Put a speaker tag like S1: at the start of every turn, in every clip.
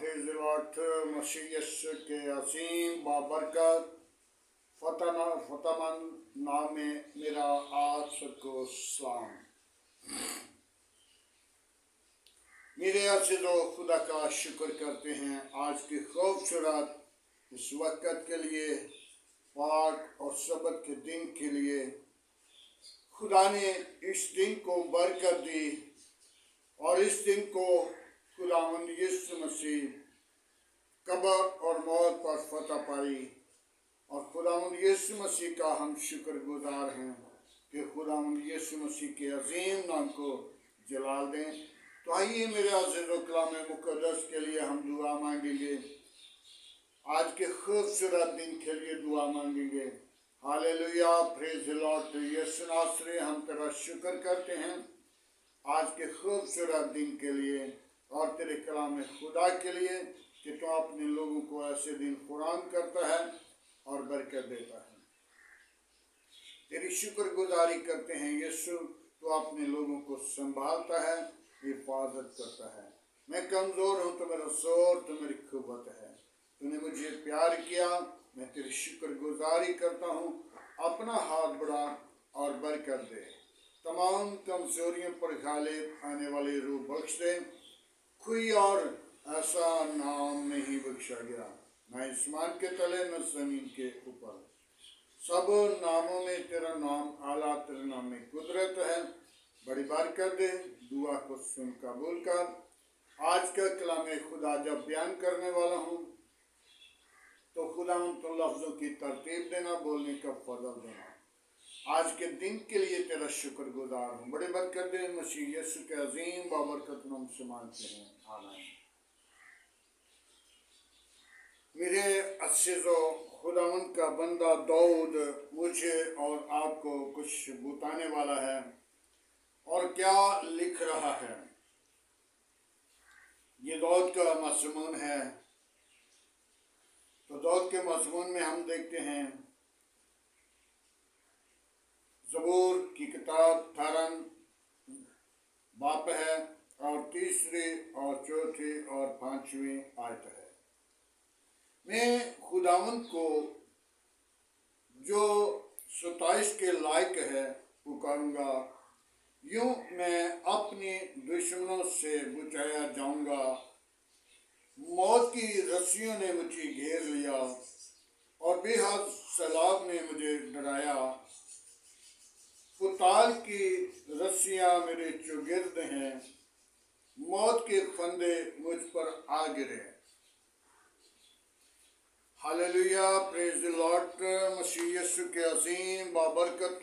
S1: Praise the lord. Masih Yeshu के असीम बाबरकत फतेहमंद नाम में मेरा आप सबको सलाम। मेरे अज़ीज़ों, खुदा का शुक्र करते हैं आज की खूबसूरत इस वक़्त के लिए, पाक और सबत के दिन के लिए। खुदा ने इस दिन को बरकत दी और इस दिन को खुदावंद यीशु मसीह कब्र और मौत पर फतह पाई, और खुदावंद यीशु मसीह का हम शुक्रगुजार हैं कि खुदावंद यीशु मसीह के अजीम नाम को जलाल दें। तो आइए मेरे अज़ीज़ों, कलाम मुक़द्दस के लिए हम दुआ मांगेंगे। आज के खूबसूरत दिन के लिए दुआ मांगेंगे। Hallelujah, praise the lord. Yeshu नासरी, हम तेरा शुक्र करते हैं आज के खूबसूरत दिन के लिए और तेरे कलाम खुदा के लिए कि तू अपने लोगों को ऐसे दिन फराहम करता है और बरकत देता है। तेरी शुक्रगुजारी करते हैं यीशु, तो अपने लोगों को संभालता है, हिफाजत करता है। मैं कमज़ोर हूँ तो मेरा जोर तो मेरी कुव्वत है। तूने मुझे प्यार किया, मैं तेरी शुक्रगुजारी करता हूँ। अपना हाथ बढ़ा और बरकत दे। तमाम कमजोरियों पर गालिब आने वाली रूह बख्श दे। कोई और ऐसा नाम नहीं बख्शा गया, न आसमान के तले न जमीन के ऊपर। सब नामों में तेरा नाम आला, तेरे नाम में कुदरत है। बड़ी बरकत दे। दुआ को सुन कबूल कर। आज का कलाम खुदा जब बयान करने वाला हूँ तो खुदा तो लफ्ज़ों की तरतीब देना, बोलने का फजल देना। आज के दिन के लिए तेरा शुक्रगुजार हूँ। बड़ी बरकत दे। मसीह यीशु के अजीम बाबरकत नाम से मांगते हैं, आमीन। मेरे अज़ीज़ों, खुदावंद का बंदा दाऊद मुझे और आपको कुछ बताने वाला है और क्या लिख रहा है। ये दाऊद का मज़मून है। तो दाऊद के मज़मून में हम देखते हैं ज़बूर की किताब 18 बाप है और 3री और 4थी और 5वीं आयत है। मैं खुदावंद को जो सताइश के लायक है पुकारूंगा, यूं मैं अपने दुश्मनों से बचाया जाऊंगा। मौत की रस्सियों ने मुझे घेर लिया और बेहद सैलाब ने मुझे डराया। पुताल की रस्सियां मेरे चौगिर्द हैं, मौत के फंदे मुझ पर आ गिरे। Hallelujah, praise the lord. Masih Yeshu के अजीम बाबरकत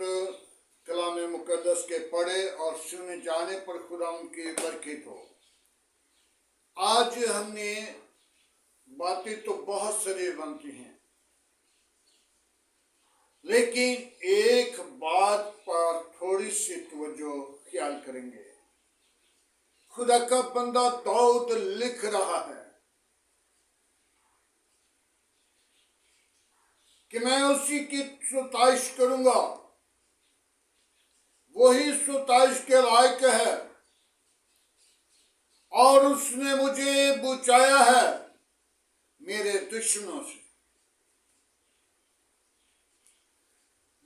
S1: कलाम मुक़द्दस के पढ़े और सुने जाने पर खुदा उनकी बरकत हो। आज हमने बातें तो बहुत सारी बनती हैं, लेकिन एक बात पर थोड़ी सी तवज्जो ख्याल करेंगे। खुदा का बंदा दाऊद लिख रहा है कि मैं उसी की सताइश करूंगा। वही सताइश के लायक है और उसने मुझे बचाया है मेरे दुश्मनों से।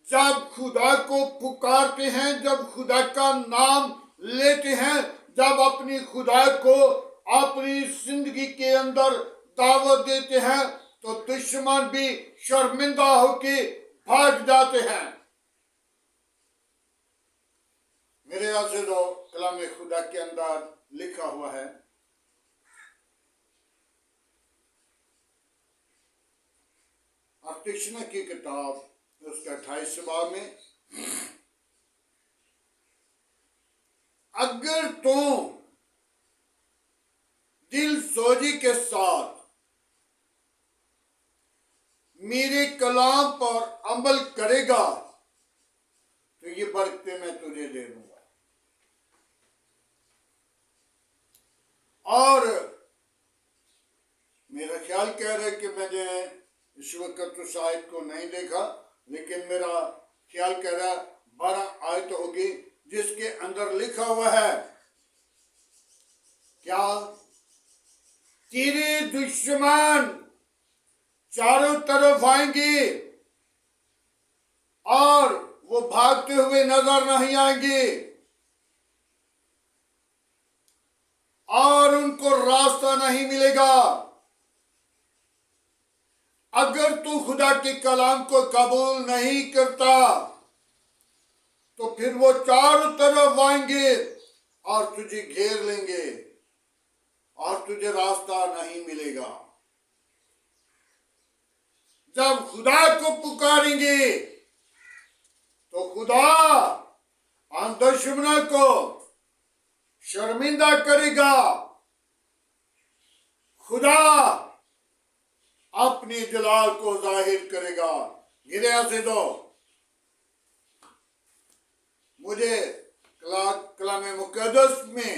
S1: जब खुदा को पुकारते हैं, जब खुदा का नाम लेते हैं, जब अपनी खुदा को अपनी जिंदगी के अंदर दावत देते हैं, तो दुश्मन भी शर्मिंदा होके भाग जाते हैं। मेरे अज़ीज़ों, कलाम खुदा के अंदर लिखा हुआ है, अफ्तिशना की किताब उसका 28 बाब में, अगर तुम दिल सोजी के साथ मेरे कलाम पर अमल करेगा तो ये बरकतें मैं तुझे दे दूंगा। और मेरा ख्याल कह रहा है कि मैंने इस वक्त तो शायद को नहीं देखा, लेकिन मेरा ख्याल कह रहा 12 आयत होगी जिसके अंदर लिखा हुआ है क्या? तेरे दुश्मन चारों तरफ आएंगे और वो भागते हुए नजर नहीं आएंगे और उनको रास्ता नहीं मिलेगा। अगर तू खुदा के कलाम को कबूल नहीं करता तो फिर वो चारों तरफ आएंगे और तुझे घेर लेंगे और तुझे रास्ता नहीं मिलेगा। जब खुदा को पुकारेंगे तो खुदा उन दुश्मनों को शर्मिंदा करेगा। खुदा अपने जलाल को जाहिर करेगा। मेरे यहां से दो मुझे कलाम मुकद्दस में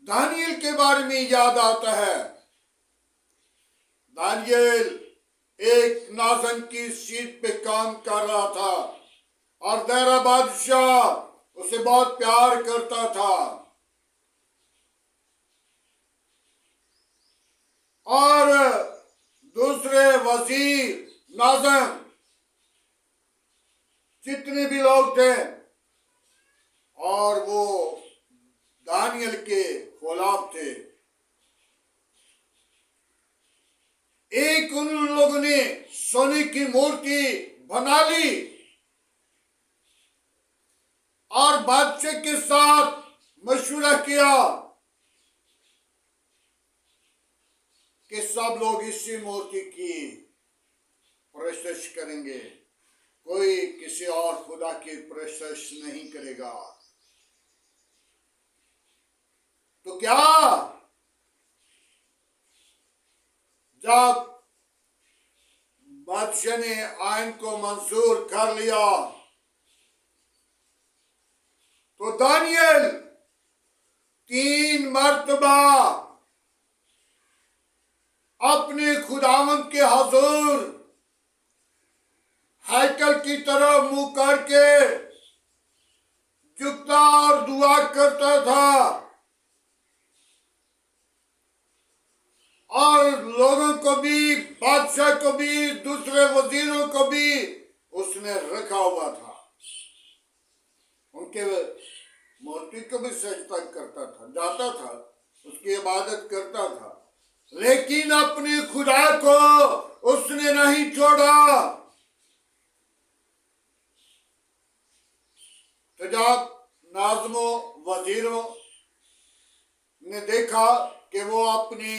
S1: दानियल के बारे में याद आता है। दानियल एक नाज़न की सीट पे काम कर रहा था और दारा बादशाह उसे बहुत प्यार करता था और दूसरे वजीर नाज़म जितने भी लोग थे और वो दानियल के खिलाफ थे। एक उन लोगों ने सोने की मूर्ति बना ली और बादशाह के साथ मशवरा किया कि सब लोग इसी मूर्ति की परस्तिश करेंगे, कोई किसी और खुदा की परस्तिश नहीं करेगा। तो क्या जब बादशाह ने आइन को मंजूर कर लिया तो दानियल 3 मर्तबा अपने खुदावंद के हुजूर हैकल की तरफ मुंह करके झुकता और दुआ करता था और लोगों को भी, बादशाह को भी, दूसरे वजीरों को भी उसने रखा हुआ था। उनके मूर्ति को भी सजदा करता था, जाता था, उसकी इबादत करता था, लेकिन अपने खुदा को उसने नहीं छोड़ा। तो जब नाज़मों वजीरों ने देखा कि वो अपनी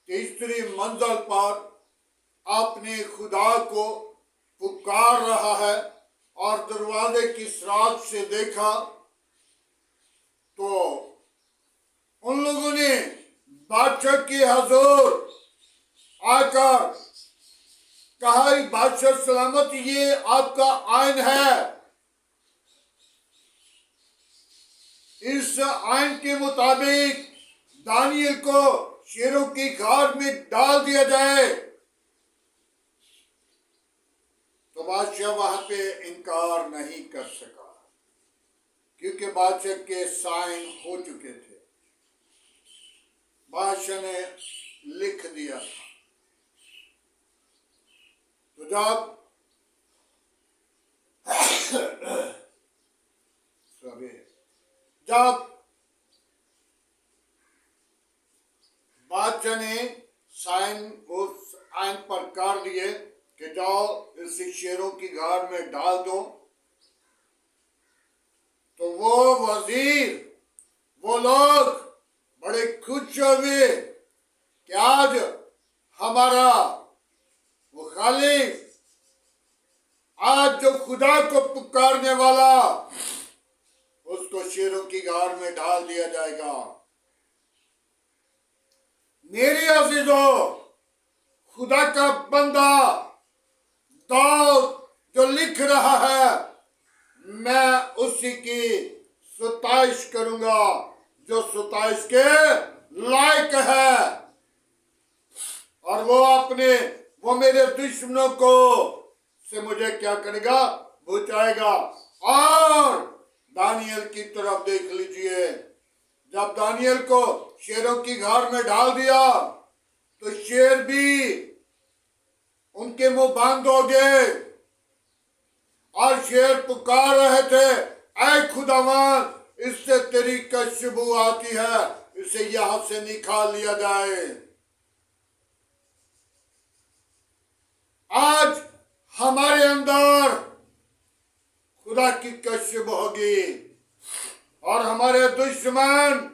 S1: तीसरी मंजिल पर अपने खुदा को पुकार रहा है और दरवाजे की सराख से देखा तो उन लोगों ने बादशाह के हुजूर आकर कहा, बादशाह सलामत, ये आपका आइन है, इस आइन के मुताबिक दानियल को शेरों की खाल में डाल दिया जाए। तो बादशाह वहां पे इनकार नहीं कर सका क्योंकि बादशाह के साइन हो चुके थे, बादशाह ने लिख दिया था। तो जब बादशाह ने साइन उस आइन पर कर दिए कि जाओ इसे शेरों की गाड़ में डाल दो, तो वो वजीर, वो लोग बड़े खुश हुए कि आज हमारा मुखालिफ, आज जो खुदा को पुकारने वाला, उसको शेरों की गाड़ में डाल दिया जाएगा। मेरे अजीजों, खुदा का बंदा दाऊद जो लिख रहा है, मैं उसी की सताइश करूंगा जो सताइश के लायक है, और वो मेरे दुश्मनों को से मुझे क्या करेगा, बचाएगा। और दानियल की तरफ देख लीजिए, जब दानियल को शेरों की घार में डाल दिया तो शेर भी उनके मुंह बंद हो गए और शेर पुकार रहे थे, ऐ खुदावन, इससे तेरी खुशबू आती है, इसे यहां से निकाल लिया जाए। आज हमारे अंदर खुदा की खुशबू होगी और हमारे दुश्मन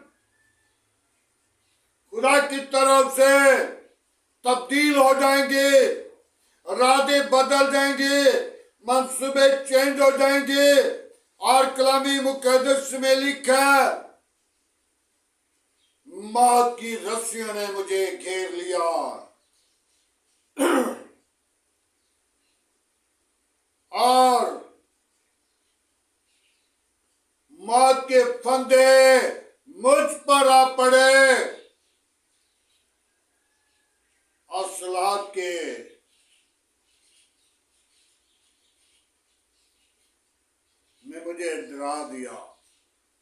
S1: खुदा की तरफ से तब्दील हो जाएंगे, इरादे बदल जाएंगे, मंसूबे चेंज हो जाएंगे। और कलामी मुकद्दस में लिखा, मौत की रस्सियों ने मुझे घेर लिया। और मौत के फंदे मुझ पर आ पड़े और सलात के ने मुझे डरा दिया।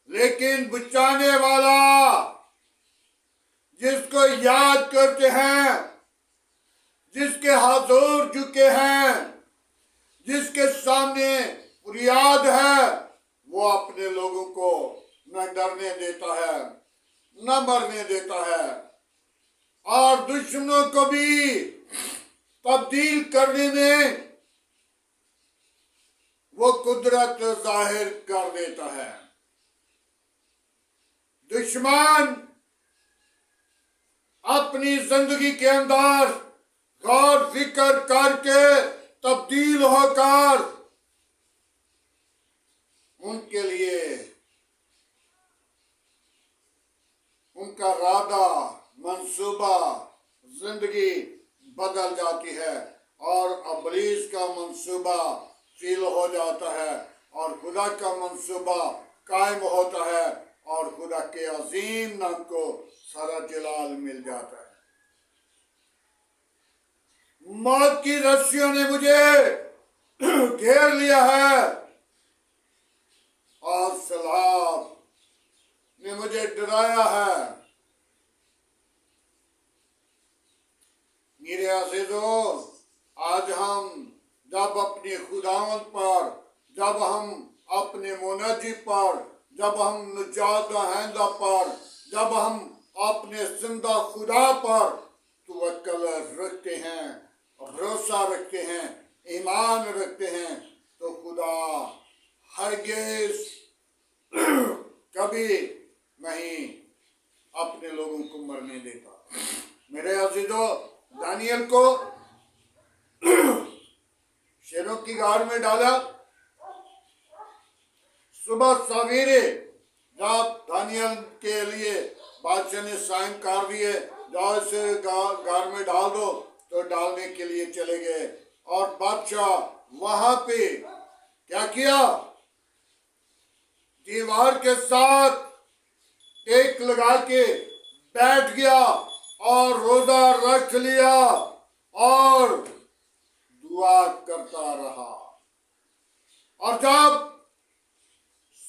S1: लेकिन बचाने वाला जिसको याद करते हैं, जिसके हाथों झुके हैं, जिसके सामने फरियाद है, वो अपने लोगों को न डरने देता है, न मरने देता है और दुश्मनों को भी तब्दील करने में वो कुदरत जाहिर कर देता है। दुश्मन अपनी जिंदगी के अंदर गौर फिक्र करके तब्दील होकर उनके लिए उनका इरादा, मंसूबा, जिंदगी बदल जाती है और इब्लीस का मंसूबा फेल हो जाता है और खुदा का मंसूबा कायम होता है और खुदा के अजीम नाम को सारा जलाल मिल जाता है। मौत की रस्सियों ने मुझे घेर लिया है और सलाब ने मुझे डराया है। मेरे अज़ीज़ों, आज हम जब अपने खुदावंद पर, जब हम अपने मुनज्जी पर, जब हम निजात दहिंदा पर, जब हम अपने जिंदा खुदा पर तवक्कुल रखते हैं, भरोसा रखते हैं, ईमान रखते हैं, तो खुदा हरगिज़ कभी नहीं अपने लोगों को मरने देता। मेरे अज़ीज़ों, दानियल को शेरों की घार में डाला। सुबह सवेरे जब दानियल के लिए बादशाह ने साइन कर दिए, जाओ इसे घार में डाल दो, तो डालने के लिए चले गए और बादशाह वहां पे क्या किया, दीवार के साथ टेक लगा के बैठ गया और रोजा रख लिया और दुआ करता रहा। और जब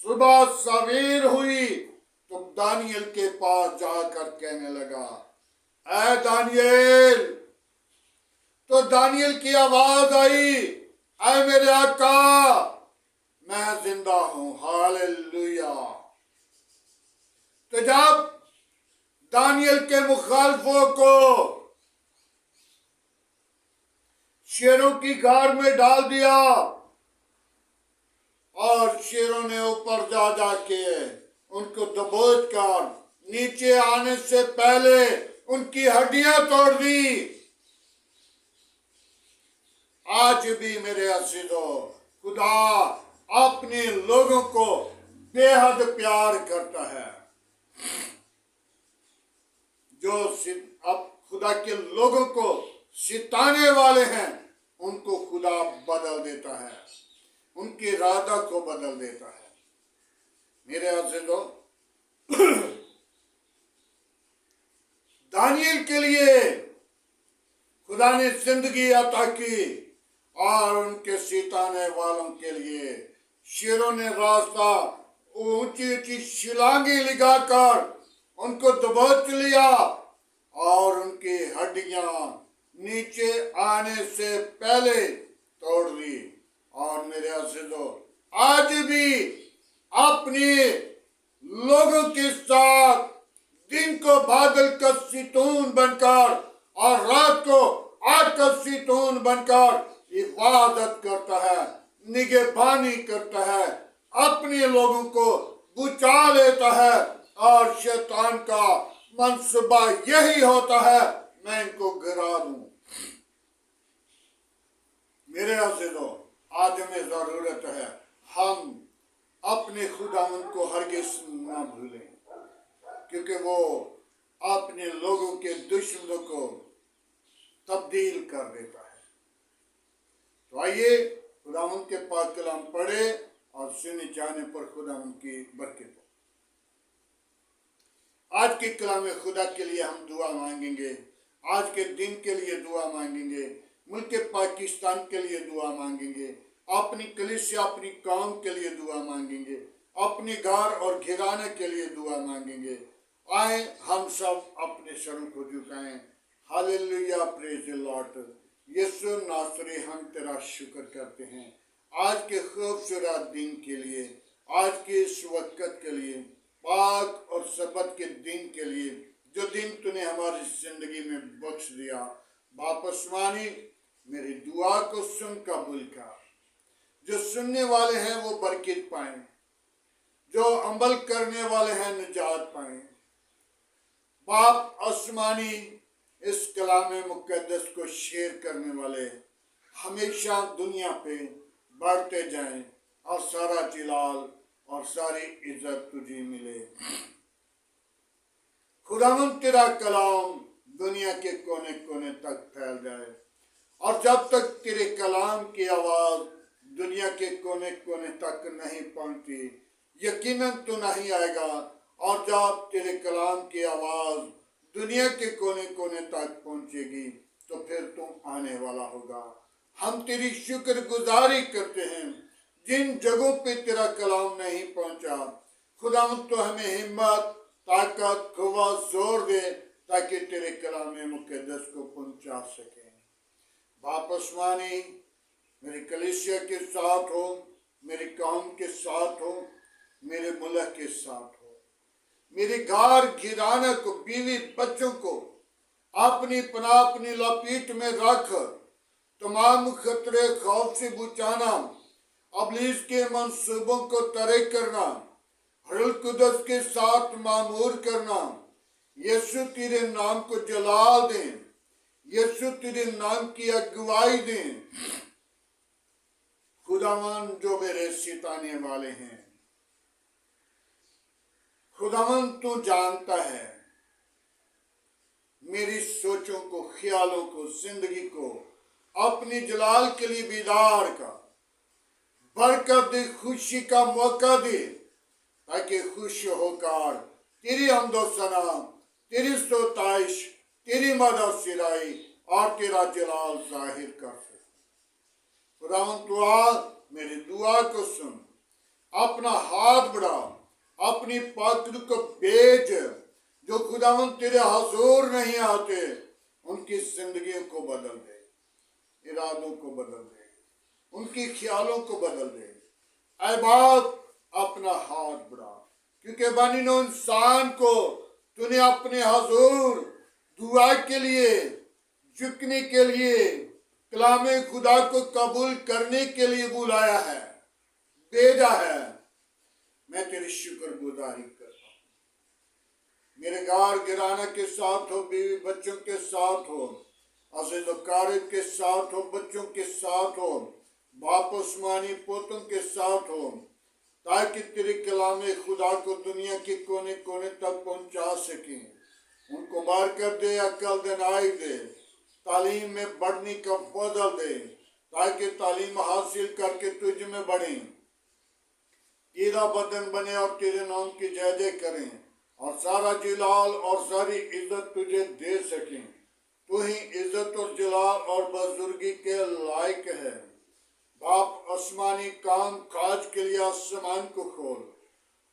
S1: सुबह सवेर हुई तो दानियल के पास जाकर कहने लगा, ऐ दानियल। तो दानियल की आवाज आई, ऐ मेरे आका, मैं जिंदा हूं। हालेलुया। तो जब दानियल के मुखालफों को शेरों की घार में डाल दिया और शेरों ने ऊपर जा जाके उनको दबोच कर नीचे आने से पहले उनकी हड्डियां तोड़ दी। आज भी मेरे अज़ीज़ों, खुदा अपने लोगों को बेहद प्यार करता है। जो अब खुदा के लोगों को सिताने वाले हैं, उनको खुदा बदल देता है, उनके इरादा को बदल देता है। मेरे अज़ीज़ों, दानियल के लिए खुदा ने जिंदगी अता की और उनके सिताने वालों के लिए शेरों ने रास्ता ऊंची ऊंची शिलांगी लगाकर उनको दबोच लिया और उनकी हड्डियां नीचे आने से पहले तोड़ दी। और मेरे अज़ीज़ों, आज भी अपने लोगों के साथ दिन को बादल का सितून बनकर और रात को आग का सितून बनकर इबादत करता है, निगहबानी करता है, अपने लोगों को बुझा लेता है। और शैतान का मंसूबा यही होता है, मैं इनको गिरा दूं। मेरे अज़ीज़ों, आज हमें जरूरत है हम अपने खुदावंद को हरगिज़ ना भूलें, क्योंकि वो अपने लोगों के दुश्मनों को तब्दील कर देता है। तो आइए खुदावंद के पाक कलाम पढ़े और सुने जाने पर खुदावंद की बरकत। आज के कलाम खुदा के लिए हम दुआ मांगेंगे, आज के दिन के लिए दुआ मांगेंगे, मुल्क पाकिस्तान के लिए दुआ मांगेंगे, अपनी कलीसिया अपनी कौम के लिए दुआ मांगेंगे, अपने घर और घराने के लिए दुआ मांगेंगे। आए हम सब अपने सरों को झुकाएं। Hallelujah, praise the lord. Yeshu नासरी, हम तेरा शुक्र करते हैं आज के खूबसूरत दिन के लिए, आज के इस वक्त के लिए, पाक और सबत के दिन के लिए, जो दिन तूने हमारी जिंदगी में बख्श दिया। बाप आसमानी, मेरी दुआ को सुन कबूल कर। जो सुनने वाले हैं वो बरकत पाएं, जो अमल करने वाले हैं निजात पाएं। बाप आसमानी, इस कलाम मुकद्दस को शेयर करने वाले हमेशा दुनिया पे बढ़ते जाएं और सारा जलाल और सारी इज्जत तुझे मिले। खुदावंद, तेरा कलाम दुनिया के कोने कोने तक फैल जाए, और जब तक तेरे कलाम की आवाज दुनिया के कोने कोने तक नहीं पहुंची, यकीनन तू नहीं आएगा। और जब तेरे कलाम की आवाज दुनिया के कोने कोने तक पहुंचेगी तो फिर तुम आने वाला होगा। हम तेरी शुक्रगुजारी करते हैं जिन जगहों पे तेरा कलाम नहीं पहुंचा। खुदावंद, तो हमें हिम्मत, ताकत, कुव्वा, जोर दे ताकि तेरे कलाम मुकद्दस को पहुंचा सके। बाप आसमानी, मेरी कलीसिया के साथ हो, मेरी कौम के साथ हो, मेरे मुल्क के साथ हो, मेरे घर घराना को, बीवी बच्चों को अपनी पनाह अपनी लपेट में रख। तमाम खतरे खौफ से बचाना, अबलीस के मंसूबों को तरे करना, रूह कुदस के साथ मामूर करना। यीशु तेरे नाम को जलाल दें, यीशु तेरे नाम की अगुवाई दें। खुदावन, जो मेरे सिताने वाले हैं, खुदावन तू जानता है मेरी सोचों को, ख्यालों को, जिंदगी को अपनी जलाल के लिए बेदार का बरकत दे, खुशी का मौका दे, ताकि खुश होकर तेरी हमदो सना, तेरी स्तोताइश, तेरी मदद सिराई और तेरा जलाल जाहिर कर सके। खुदावन, तू आज मेरी दुआ को सुन, अपना हाथ बढ़ा, अपनी पात्र को भेज। जो खुदावन तेरे हजूर नहीं आते उनकी जिंदगियों को बदल दे, इरादों को बदल दे, उनकी ख्यालों को बदल दे। ऐ बाप, अपना हाथ बढ़ा, क्योंकि बनिनो इंसान को तूने अपने हजूर दुआ के लिए, झुकने के लिए, कलामे खुदा को कबूल करने के लिए बुलाया है, भेजा है। मैं तेरी शुक्रगुजारी करता हूँ। मेरे घर घराना के साथ हो, बीवी बच्चों के साथ हो, अज़ीज़ क़ारिब के साथ हो, बच्चों के साथ हो, बाप उस्मानी पोतों के साथ हो, ताकि तेरे कलामे खुदा को दुनिया के कोने कोने तक पहुंचा सकें। उनको बरकत दे, अक्ल दिनाई दे, तालीम में बढ़ने का फजल दे, ताकि तालीम हासिल करके तुझ में बढ़ें, तेरा बदन बने और तेरे नाम की जय जय करें, और सारा जलाल और सारी इज्जत तुझे दे सकें। तू ही इज्जत और जलाल और बुजुर्गी के लायक है। बाप आसमानी काम काज के लिए आसमान को खोल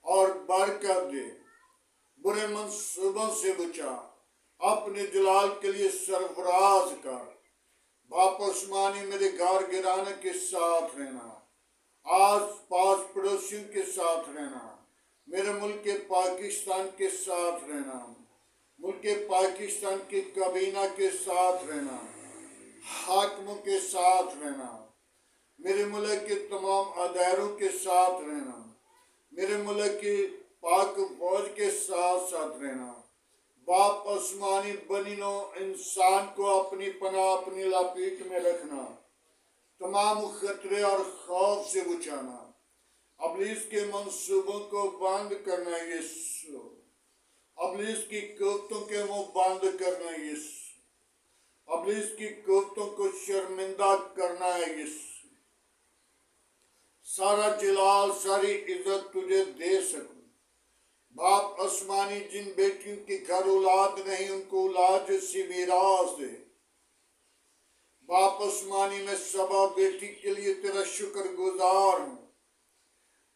S1: और बरकत दे, बुरे मंसूबों से बचा, अपने जलाल के लिए सरफराज कर। बाप आसमानी मेरे घर गिराने के साथ रहना, आस पास पड़ोसियों के साथ रहना, मेरे मुल्क पाकिस्तान के साथ रहना, मुल्क पाकिस्तान के काबीना के साथ रहना, हाकिमों के साथ रहना, मेरे मुल्क के तमाम अदारों के साथ रहना, मेरे मुल्क की पाक फौज के साथ साथ रहना। बाप आसमानी बनिनो इंसान को अपनी पनाह अपनी लपेट में रखना, तमाम खतरे और खौफ से बचाना, अबलीस के मंसूबों को बंद करना यीशु, अबलीस की कोफ्तों के मुंह बंद करना यीशु, अबलीस की कोफ्तों को शर्मिंदा करना है यीशु। सारा जलाल सारी इज्जत तुझे दे सकूं। बाप आसमानी जिन बेटियों की घर औलाद नहीं उनको औलाद जैसी मीरास दे। बाप आसमानी में सबा बेटी के लिए तेरा शुक्रगुजार हूं,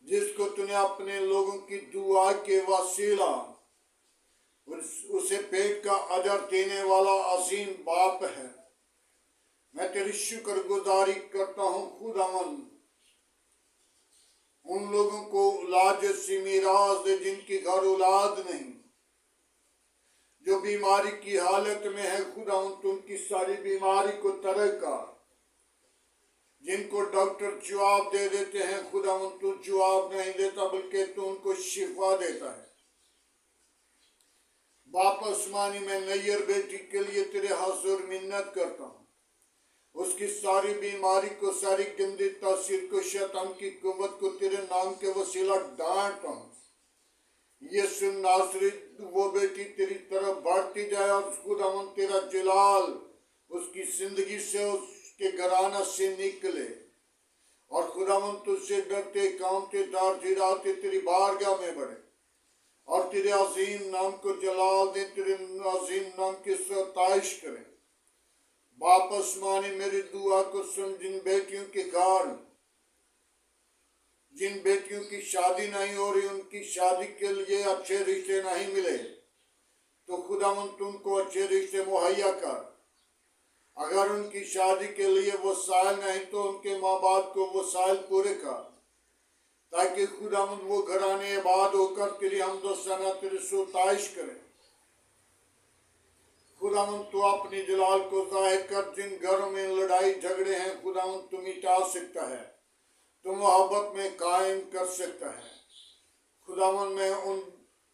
S1: जिसको तूने अपने लोगों की दुआ के वसीला उसे पेट का अजर देने वाला अजीम बाप है। मैं तेरी शुक्रगुजारी करता हूँ खुदावन, उन लोगों को औलाद जैसी मीरास दे जिनकी घर औलाद नहीं, जो बीमारी की हालत में है खुदावन तू उनकी सारी बीमारी को तरह कर। जिनको डॉक्टर जवाब दे देते हैं खुदावन तू जवाब नहीं देता बल्कि तू उनको शिफा देता है। बाप आसमानी में नैयर बेटी के लिए तेरे हुजूर मिन्नत करता हूँ, उसकी सारी बीमारी को सारी गंदी तासीर को शैतान की कुव्वत को तेरे नाम के वसीला डांटता हूँ। यीशु नासरी वो बेटी तेरी तरफ बढ़ती जाए और खुदावन तेरा जलाल उसकी जिंदगी से उसके घराना से निकले और खुदावन तुझसे डरते कामते डारते राते तेरी बारगाह में बढ़े और तेरे अजीम नाम को जलाल दे, तेरे अजीम नाम की सताइश करें। बाप आसमानी मेरी दुआ को सुन, जिन बेटियों के कारण जिन बेटियों की शादी नहीं हो रही उनकी शादी के लिए अच्छे रिश्ते नहीं मिले तो खुदावन तुमको अच्छे रिश्ते मुहैया कर। अगर उनकी शादी के लिए वसाइल नहीं तो उनके माँ बाप को वसाइल पूरे कर, ताकि खुदावन वो घराने आबाद होकर तेरी हमदो सना तेरी सताइश करे। खुदावन तू अपनी जलाल को जाहिर कर, जिन घरों में लड़ाई झगड़े हैं खुदावन तू मिटा सकता है, तू मोहब्बत में कायम कर सकता है। खुदावन मैं उन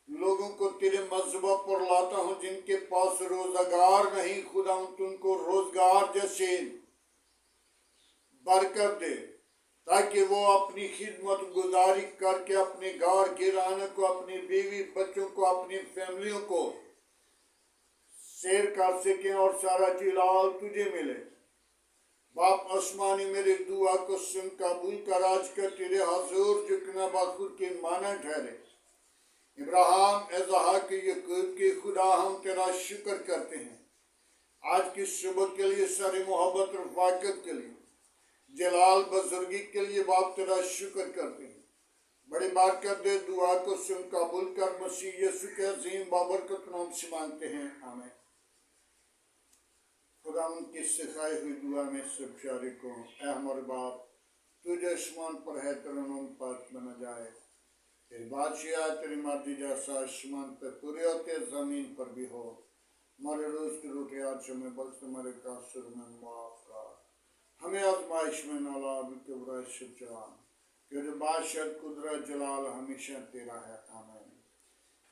S1: लोगों को तेरे मजहब पर लाता हूँ जिनके पास रोजगार नहीं, खुदावन तू उनको रोजगार जैसे बरकत दे, ताकि वो अपनी खिदमत गुजारी करके अपने घर किराने को, अपनी बीवी बच्चों को, अपनी फैमिलियों को शेयर कर सके और सारा जलाल तुझे मिले। बाप आसमानी मेरी दुआ को सुन कबूल कर, आज का तेरे हुजूर झुकना बखुर के माना ठहरे। इब्राहिम इसहाक याकूब के खुदा हम तेरा शुक्र करते हैं आज की सुबह के लिए, सारी मोहब्बत और रफ़ाकत के लिए, जलाल बुजुर्गी के लिए बाप तेरा शुक्र करते हैं। बड़ी बरकत दे, दुआ को सुन कबूल कर, मसीह यीशु के अजीम बाबरकत नाम से मांगते हैं, आमीन। खुदा उनकी सिखाई हुई दुआ में सब शारिक को, ऐ हमारे बाप तुझे आसमान पर है तेरा नाम पाक बना जाए, तेरी बादशाह तेरी मर्जी जैसा आसमान पर पूरे होते जमीन पर भी हो। हमारे रोज की रोटी आज हमें बख्श, हमारे कासर में माफ कर, हमें आजमाइश में न ला बल्कि बुराई से बचा, क्योंकि बादशाह कुदरत जलाल हमेशा तेरा है, आमीन।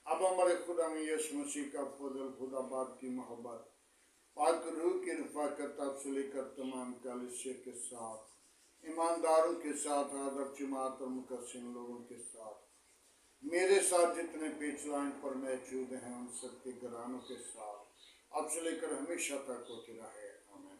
S1: अब हमारे खुदा में यीशु मसीह का फजल, खुदा बाप की मोहब्बत, पाक रूह की रफ़ाकत अब से लेकर तमाम कलीसिया के साथ, ईमानदारों के साथ, आदर जमात और मुकस्सिम लोगों के साथ, मेरे साथ जितने पेच लाइन पर मौजूद हैं उन सबके घरानों के साथ अब से लेकर हमेशा तक होती रहे, आमीन।